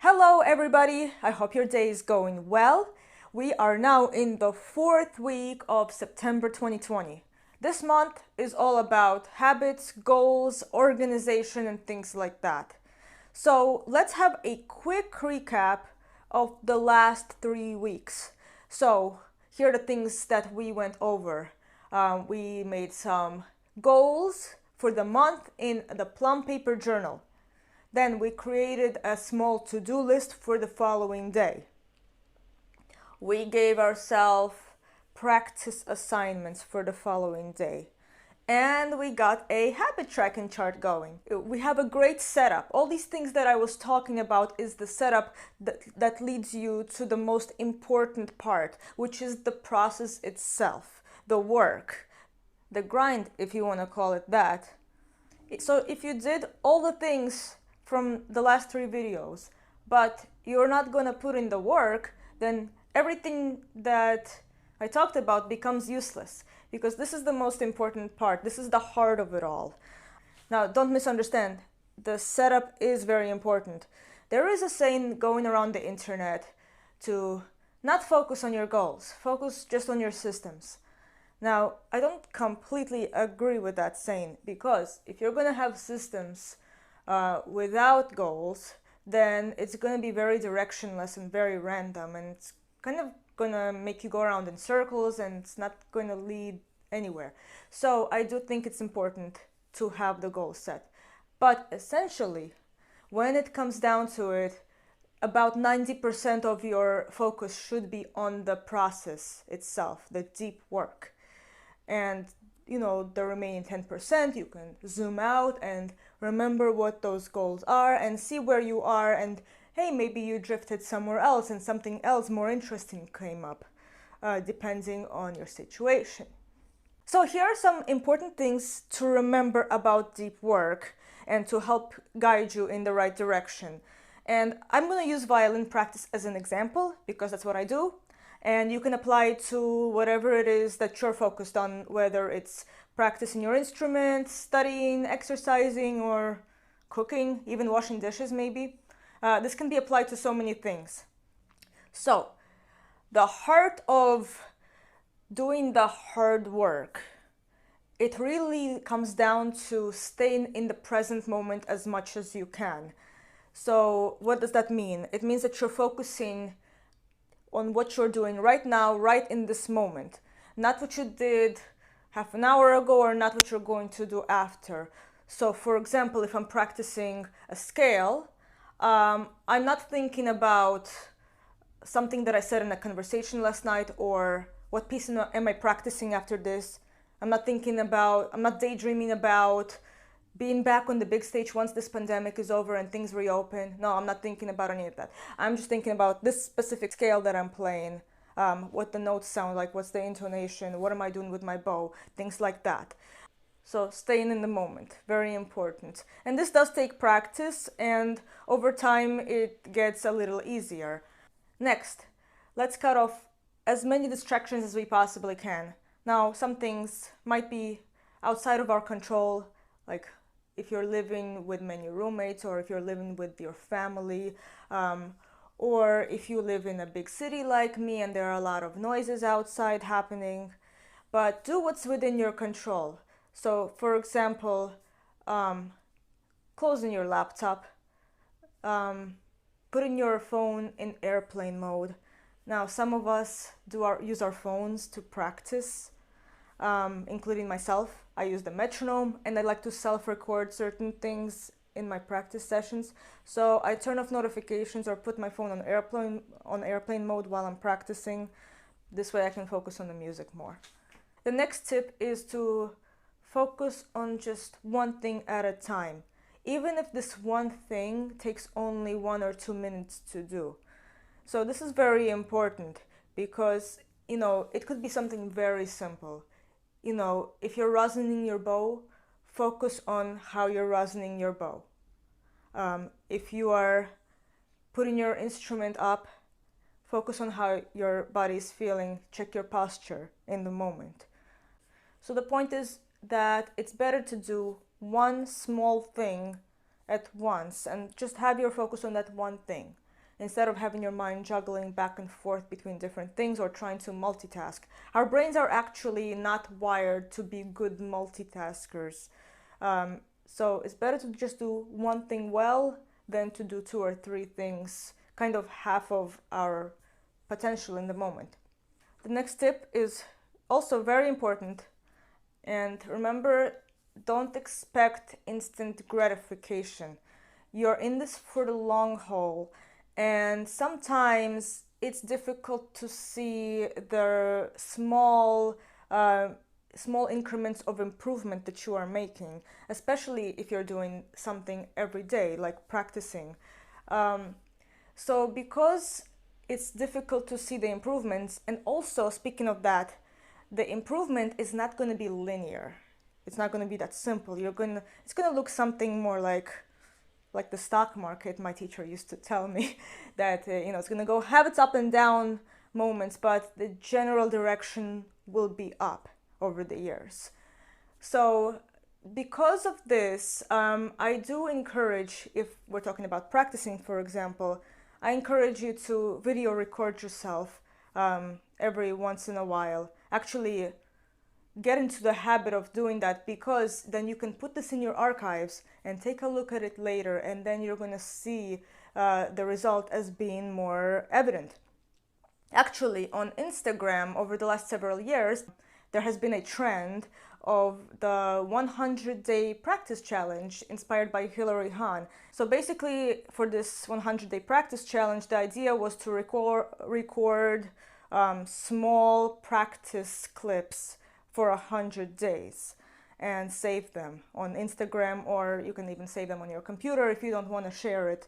Hello everybody, I hope your day is going well. We are now in the 4th week of September 2020. This month is all about habits, goals, organization, and things like that. So let's have a quick recap of the last 3 weeks. So here are the things that we went over. We made some goals for the month in the plum paper journal. Then we created a small to-do list for the following day. We gave ourselves practice assignments for the following day. And we got a habit tracking chart going. We have a great setup. All these things that I was talking about is the setup that leads you to the most important part, which is the process itself, the work, the grind, if you want to call it that. So if you did all the things from the last 3 videos, but you're not gonna put in the work, then everything that I talked about becomes useless, because this is the most important part. This is the heart of it all. Now, don't misunderstand. The setup is very important. There is a saying going around the internet to not focus on your goals, focus just on your systems. Now, I don't completely agree with that saying, because if you're gonna have systems without goals, then it's going to be very directionless and very random, and it's kind of going to make you go around in circles, and it's not going to lead anywhere. So I do think it's important to have the goal set. But essentially, when it comes down to it, about 90% of your focus should be on the process itself, the deep work. And the remaining 10%, you can zoom out and remember what those goals are and see where you are, and hey, maybe you drifted somewhere else and something else more interesting came up, depending on your situation. So here are some important things to remember about deep work and to help guide you in the right direction. And I'm going to use violin practice as an example, because that's what I do. And you can apply it to whatever it is that you're focused on, whether it's practicing your instrument, studying, exercising, or cooking, even washing dishes maybe. This can be applied to so many things. So, the heart of doing the hard work, it really comes down to staying in the present moment as much as you can. So, what does that mean? It means that you're focusing on what you're doing right now, right in this moment. Not what you did half an hour ago, or not what you're going to do after. So for example, if I'm practicing a scale, I'm not thinking about something that I said in a conversation last night, or what piece am I practicing after this. I'm not daydreaming about being back on the big stage once this pandemic is over and things reopen. No, I'm not thinking about any of that. I'm just thinking about this specific scale that I'm playing, what the notes sound like, what's the intonation, what am I doing with my bow, things like that. So staying in the moment, very important. And this does take practice, and over time it gets a little easier. Next, let's cut off as many distractions as we possibly can. Now, some things might be outside of our control, like if you're living with many roommates, or if you're living with your family, or if you live in a big city like me and there are a lot of noises outside happening. But do what's within your control. So, for example, closing your laptop, putting your phone in airplane mode. Now, some of us use our phones to practice, including myself. I use the metronome, and I like to self-record certain things in my practice sessions. So I turn off notifications or put my phone on airplane mode while I'm practicing. This way I can focus on the music more. The next tip is to focus on just one thing at a time, even if this one thing takes only 1 or 2 minutes to do. So this is very important, because it could be something very simple. If you're rosining your bow, focus on how you're rosining your bow. If you are putting your instrument up, focus on how your body is feeling. Check your posture in the moment. So the point is that it's better to do one small thing at once and just have your focus on that one thing. instead of having your mind juggling back and forth between different things or trying to multitask. Our brains are actually not wired to be good multitaskers. So it's better to just do one thing well than to do two or three things, kind of half of our potential in the moment. The next tip is also very important. And remember, don't expect instant gratification. You're in this for the long haul, and sometimes it's difficult to see the small increments of improvement that you are making, especially if you're doing something every day, like practicing. So because it's difficult to see the improvements, and also speaking of that, the improvement is not going to be linear. It's not going to be that simple. It's going to look something more like the stock market. My teacher used to tell me that it's going to go have its up and down moments, but the general direction will be up over the years. So because of this, I do encourage, if we're talking about practicing, for example, I encourage you to video record yourself every once in a while. Actually, get into the habit of doing that, because then you can put this in your archives and take a look at it later, and then you're going to see the result as being more evident. Actually, on Instagram, over the last several years, there has been a trend of the 100-day practice challenge inspired by Hilary Hahn. So basically, for this 100-day practice challenge, the idea was to record small practice clips for 100 days and save them on Instagram, or you can even save them on your computer if you don't want to share it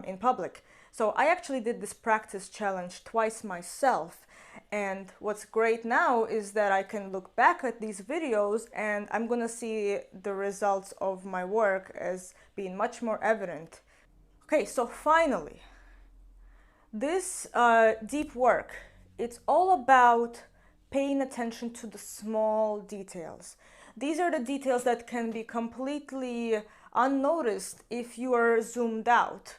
in public. So I actually did this practice challenge twice myself, and what's great now is that I can look back at these videos and I'm gonna see the results of my work as being much more evident. Okay, so finally, this deep work, it's all about paying attention to the small details. These are the details that can be completely unnoticed if you are zoomed out.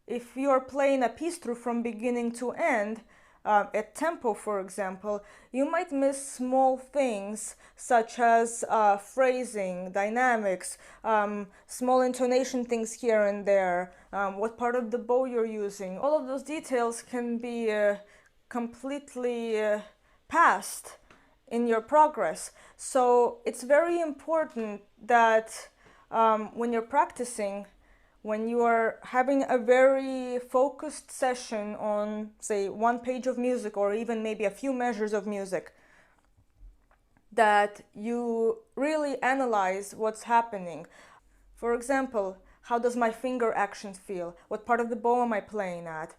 If you are playing a piece through from beginning to end, at tempo, for example, you might miss small things such as phrasing, dynamics, small intonation things here and there, what part of the bow you're using. All of those details can be completely passed in your progress. So it's very important that when you're practicing, when you are having a very focused session on, say, one page of music or even maybe a few measures of music, that you really analyze what's happening. For example, how does my finger actions feel? What part of the bow am I playing at?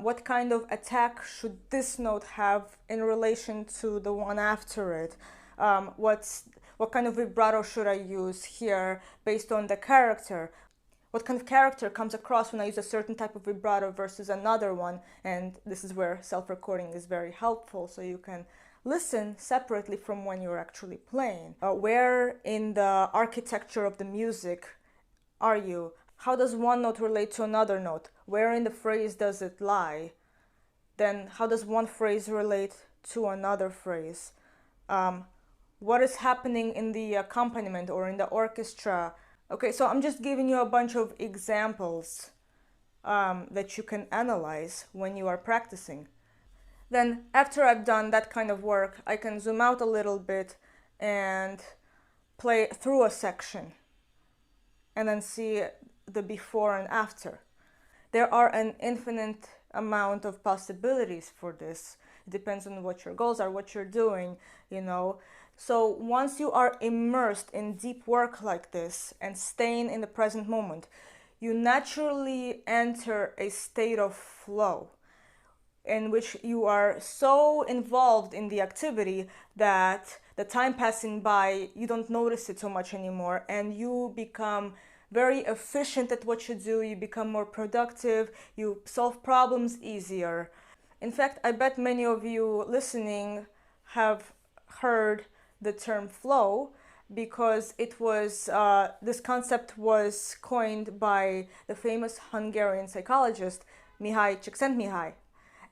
What kind of attack should this note have in relation to the one after it? What kind of vibrato should I use here based on the character? What kind of character comes across when I use a certain type of vibrato versus another one? And this is where self-recording is very helpful, so you can listen separately from when you're actually playing. Where in the architecture of the music are you? How does one note relate to another note? Where in the phrase does it lie? Then how does one phrase relate to another phrase? What is happening in the accompaniment or in the orchestra? Okay, so I'm just giving you a bunch of examples that you can analyze when you are practicing. Then after I've done that kind of work, I can zoom out a little bit and play through a section and then see the before and after. There are an infinite amount of possibilities for this. It depends on what your goals are, what you're doing, So once you are immersed in deep work like this and staying in the present moment, you naturally enter a state of flow in which you are so involved in the activity that the time passing by, you don't notice it so much anymore, and you become very efficient at what you do, you become more productive, you solve problems easier. In fact, I bet many of you listening have heard the term flow, because it was this concept was coined by the famous Hungarian psychologist Mihaly Csikszentmihalyi,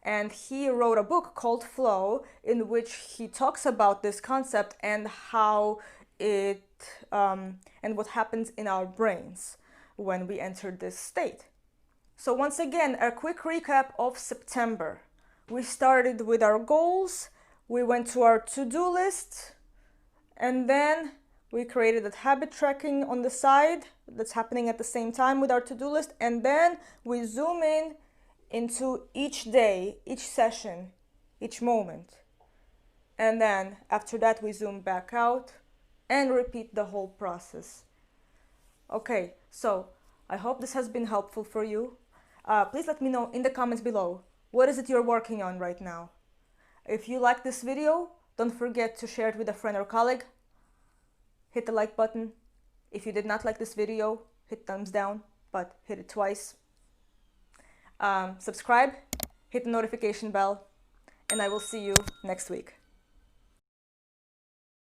and he wrote a book called Flow, in which he talks about this concept and how it and what happens in our brains when we enter this state. So once again, a quick recap of September. We started with our goals, we went to our to-do list, and then we created a habit tracking on the side that's happening at the same time with our to-do list, and then we zoom in into each day, each session, each moment. And then after that we zoom back out and repeat the whole process. Okay, so I hope this has been helpful for you. Please let me know in the comments below, what is it you're working on right now? If you like this video, don't forget to share it with a friend or colleague. Hit the like button. If you did not like this video, hit thumbs down, but hit it twice. Subscribe, hit the notification bell, and I will see you next week.